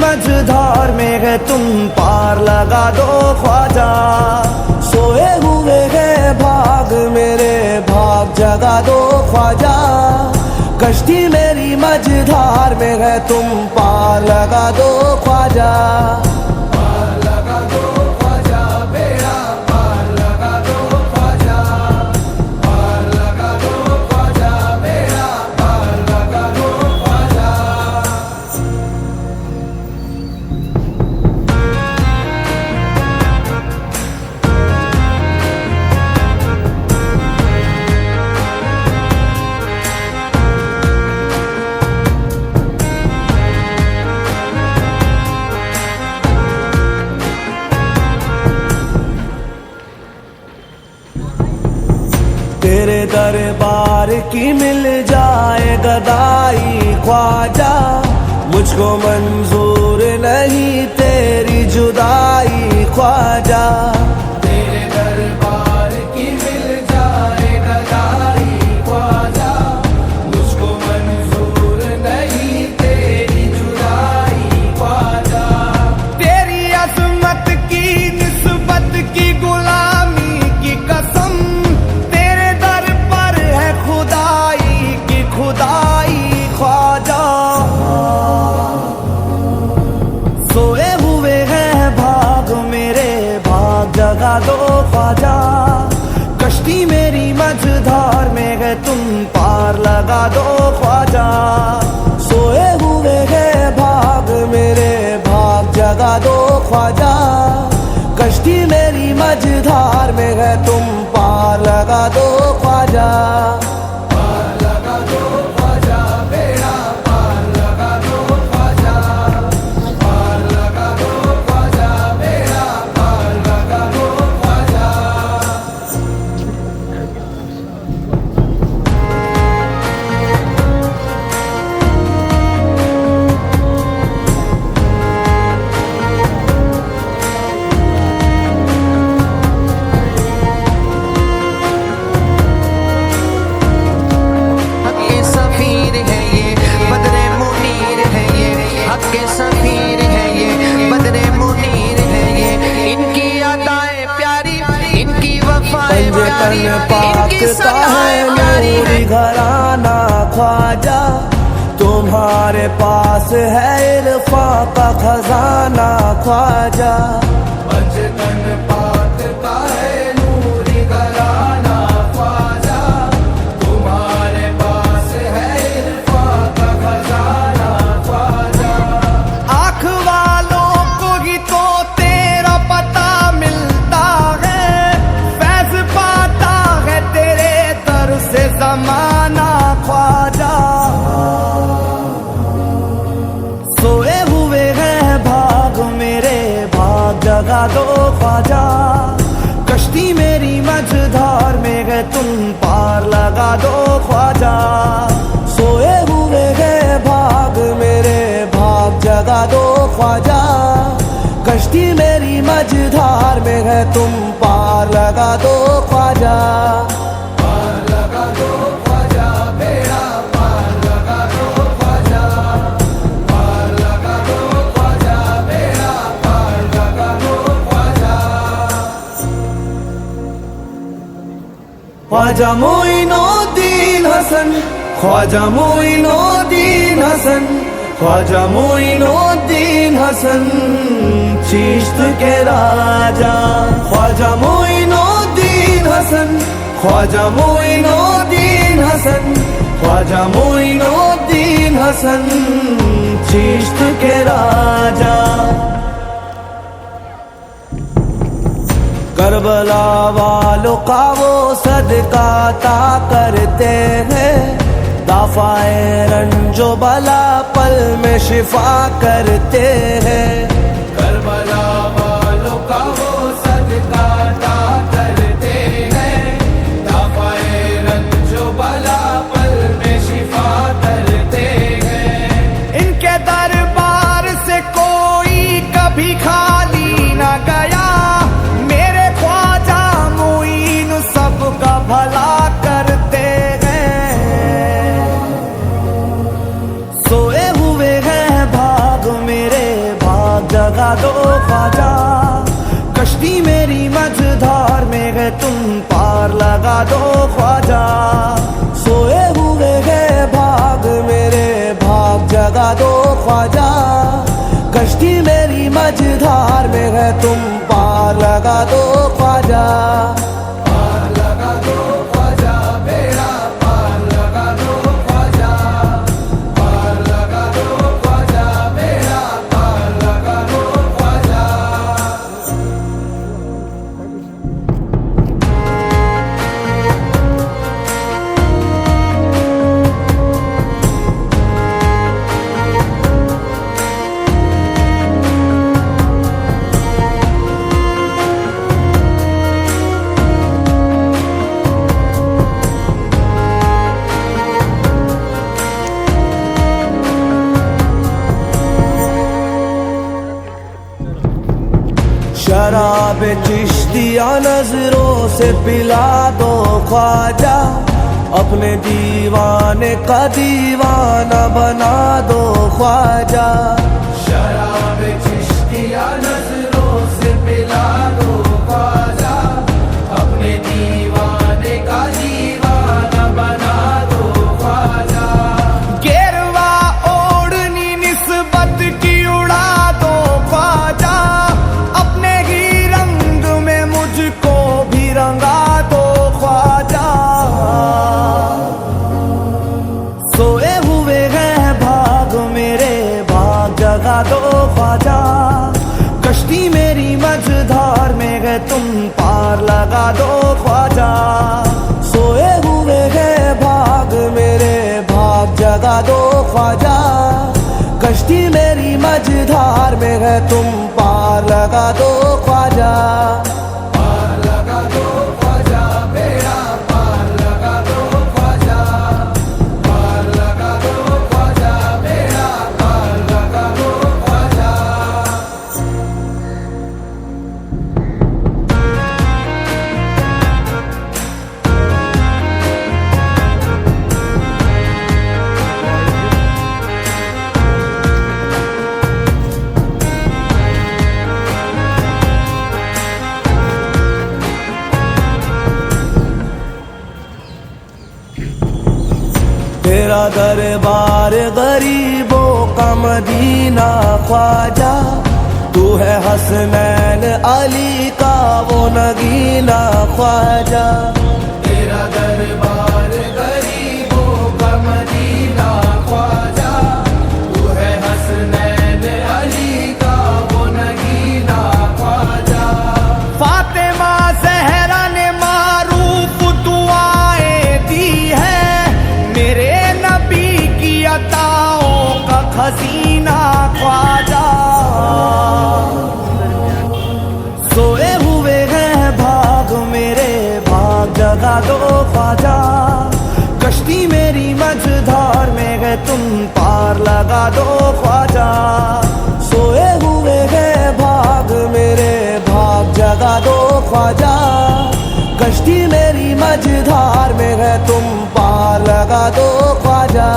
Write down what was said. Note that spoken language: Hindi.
मझधार में है तुम पार लगा दो ख्वाजा। सोए हुए हैं भाग मेरे भाग जगा दो ख्वाजा। कश्ती मेरी मझधार में है तुम पार लगा दो ख्वाजा। तेरे दरबार की मिल जाए गदाई ख्वाजा। मुझको मंजूर नहीं तेरी जुदाई ख्वाजा। तेरे दरबार की मिल जाए गदाई ख्वाजा। मुझको मंजूर नहीं तेरी जुदाई ख्वाजा। तेरी अजमत की निस्बत की गुलामी की कसम। खुदाई ख्वाजा। सोए हुए हैं भाग मेरे भाग जगा दो ख्वाजा। कश्ती मेरी मझधार में है तुम पार लगा दो ख्वाजा। सोए हुए हैं भाग मेरे भाग जगा दो ख्वाजा। कश्ती मेरी मझधार में है तुम पार लगा दो ख्वाजा। पाकता है नूरी घराना ख्वाजा। तुम्हारे पास है इरफा का खजाना ख्वाजा। पंजतन पाकता है नूरी घराना ख्वाजा। तुम्हारे पास है इरफा का खजाना ख्वाजा। आँख वालों को ही तो तेरा पता मिलता है। फैज पाता है तेरे दर से ज़माना ख्वाजा। सोए हुए हैं भाग मेरे भाग जगा दो ख्वाजा। कश्ती मेरी मझधार में है तुम पार लगा दो ख्वाजा। सोए हुए हैं भाग मेरे भाग जगा दो ख्वाजा। कश्ती मेरी मझधार में है तुम पार लगा दो ख्वाजा। पार लगा दो ख्वाजा बेड़ा पार लगा दो ख्वाजा। पार लगा दो ख्वाजा बेड़ा पार लगा दो ख्वाजा। ख्वाजा मोइनुद्दीन हसन। ख्वाजा मोइनुद्दीन हसन। ख्वाजा मोइनुद्दीन हसन चिश्त के राजा। ख्वाजा मोइनुद्दीन हसन। ख्वाजा मोइनुद्दीन हसन। ख्वाजा मोइनुद्दीन हसन चिश्त के राजा। करबला वालों का वो सदका अता करते हैं। दाफाए रंजो बला पल में शिफा करते हैं। करबला वालों का वो सदका अता करते हैं। दाफाए रंजो बला पल में शिफा करते हैं। इनके दरबार से कोई कभी खाली न गया। मेरे ख्वाजा मोइन सबका भला करते हैं। सोए हुए हैं भाग मेरे दो ख्वाजा, सोए हुए हैं भाग मेरे भाग जगा दो ख्वाजा, कश्ती मेरी मझधार में है तुम पार लगा दो ख्वाजा, पार लगा दो ख्वाजा, बेड़ा पार लगा दो ख्वाजा, पार लगा दो ख्वाजा, बेड़ा पार लगा दो ख्वाजा। शराब चिश्तिया नजरों से पिला दो ख्वाजा, अपने दीवाने का दीवाना बना दो ख्वाजा, शराब चिश्तिया नजरों से पिला दो ख्वाजा, अपने दीवाने का दीवाना बना दो ख्वाजा, गेरवा ओढ़नी निस्बत की उड़ा दो ख्वाजा, मुझको भी रंगा दो ख्वाजा, सोए हुए हैं भाग मेरे भाग जगा दो ख्वाजा, कश्ती मेरी मझधार में है तुम पार लगा दो ख्वाजा, सोए हुए हैं भाग मेरे भाग जगा दो ख्वाजा, कश्ती मेरी मझधार में है तुम पार लगा दो ख्वाजा, तेरा दरबार गरीबों का मदीना ख्वाजा, तू है हसनैन अली का वो नगीना ख्वाजा, तेरा दरबार गरीबों का मदीना ख्वाजा, तू है हसनैन अली का वो नगीना ख्वाजा, फातिमा ज़हरा ने मारूफ दुआएं दी है, मेरे अताओं का खजीना ख्वाजा, सोए हुए हैं भाग मेरे भाग जगा दो ख्वाजा, कश्ती मेरी मझधार में है तुम पार लगा दो ख्वाजा, सोए हुए हैं भाग मेरे भाग जगा दो ख्वाजा, कश्ती मेरी मझधार में है तुम पार लगा दो ख्वाजा।